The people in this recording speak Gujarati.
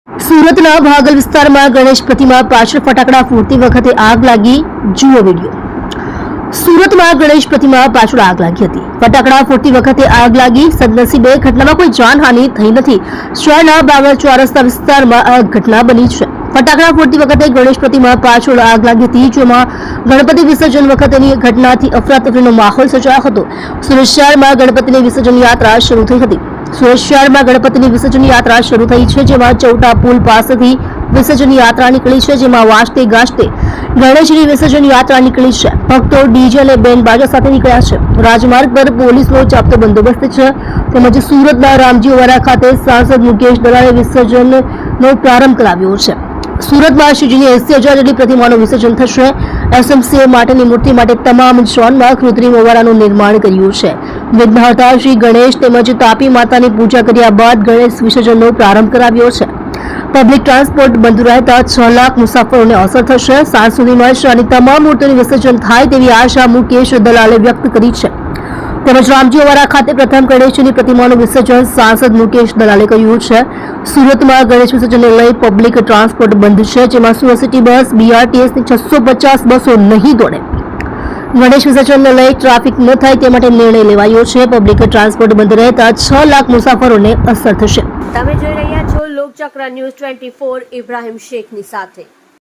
સુરતના ભાગલ વિસ્તારમાં ગણેશ પ્રતિમા પાછળ ફટાકડા ફોડતી વખતે આગ લાગી. જુઓ વિડીયો. સુરતમાં ગણેશ પ્રતિમા પાછળ આગ લાગી હતી. ફટાકડા ફોડતી વખતે આગ લાગી. સદનસીબે ઘટનામાં કોઈ જાનહાનિ થઈ નથી. શહેરના બાવળ ચોરસ્તા વિસ્તારમાં આ ઘટના બની છે. ફટાકડા ફોડતી વખતે ગણેશ પ્રતિમા પાછળ આગ લાગી હતી, જેમાં ગણપતિ વિસર્જન વખતેની ઘટનાથી અફરાતફરીનો માહોલ સર્જાયો હતો. સુરત શહેરમાં ગણપતિની વિસર્જન યાત્રા શરૂ થઈ હતી. સુરત શહેરમાં ગણપતિની વિસર્જન યાત્રા શરૂ થઈ છે, જેમાં ચૌટા પુલ પાસેથી વિસર્જન યાત્રા નીકળી છે, જેમાં વાજતે ગાજતે ગણેશની વિસર્જન યાત્રા નીકળી છે. ભક્તો ડીજે અને બેન્ડ બાજા સાથે નીકળ્યા છે. રાજમાર્ગ પર પોલીસનો ચાપતો બંદોબસ્ત છે. તેમજ સુરતના રામજીવાડા ખાતે સાંસદ મુકેશ દલાલે વિસર્જનનો પ્રારંભ કરાવ્યો છે. સુરતમાં શ્રીજીની 80,000 જેટલી પ્રતિમાનું વિસર્જન થશે. એસએમસીએ માટેની મૂર્તિ માટે તમામ ઝોનમાં કૃત્રિમ ઓવારાનું નિર્માણ કર્યું છે. વિઘ્નહર્તા શ્રી ગણેશ તેમજ તાપી માતાની પૂજા કર્યા બાદ ગણેશ વિસર્જનનો પ્રારંભ કરાવ્યો છે. પબ્લિક ટ્રાન્સપોર્ટ બંધ રહેતા 6 લાખ મુસાફરોને અસર થશે. સાંજ સુધીમાં શહેરની તમામ મૂર્તિઓનું વિસર્જન થાય તેવી આશા મુકેશ દલાલે વ્યક્ત કરી છે. તેમજ રામજીવાડા ખાતે પ્રથમ ગણેશની પ્રતિમાનું વિસર્જન સાંસદ મુકેશ દલાલે કર્યું છે. સુરતમાં ગણેશ વિસર્જનને લઈ પબ્લિક ટ્રાન્સપોર્ટ બંધ છે, જેમાં સુરત સિટી બસ, બીઆરટીએસની 650 બસો નહીં દોડે. ગણેશ વિસર્જનને લઈ ટ્રાફિક ન થાય તે માટે નિર્ણય લેવાયો છે. પબ્લિક ટ્રાન્સપોર્ટ બંધ રહેતા 6 લાખ મુસાફરોને અસર થશે. તમે જોઈ રહ્યા છો લોકચક્ર ન્યૂઝ 24 ઇબ્રાહિમ શેખની સાથે.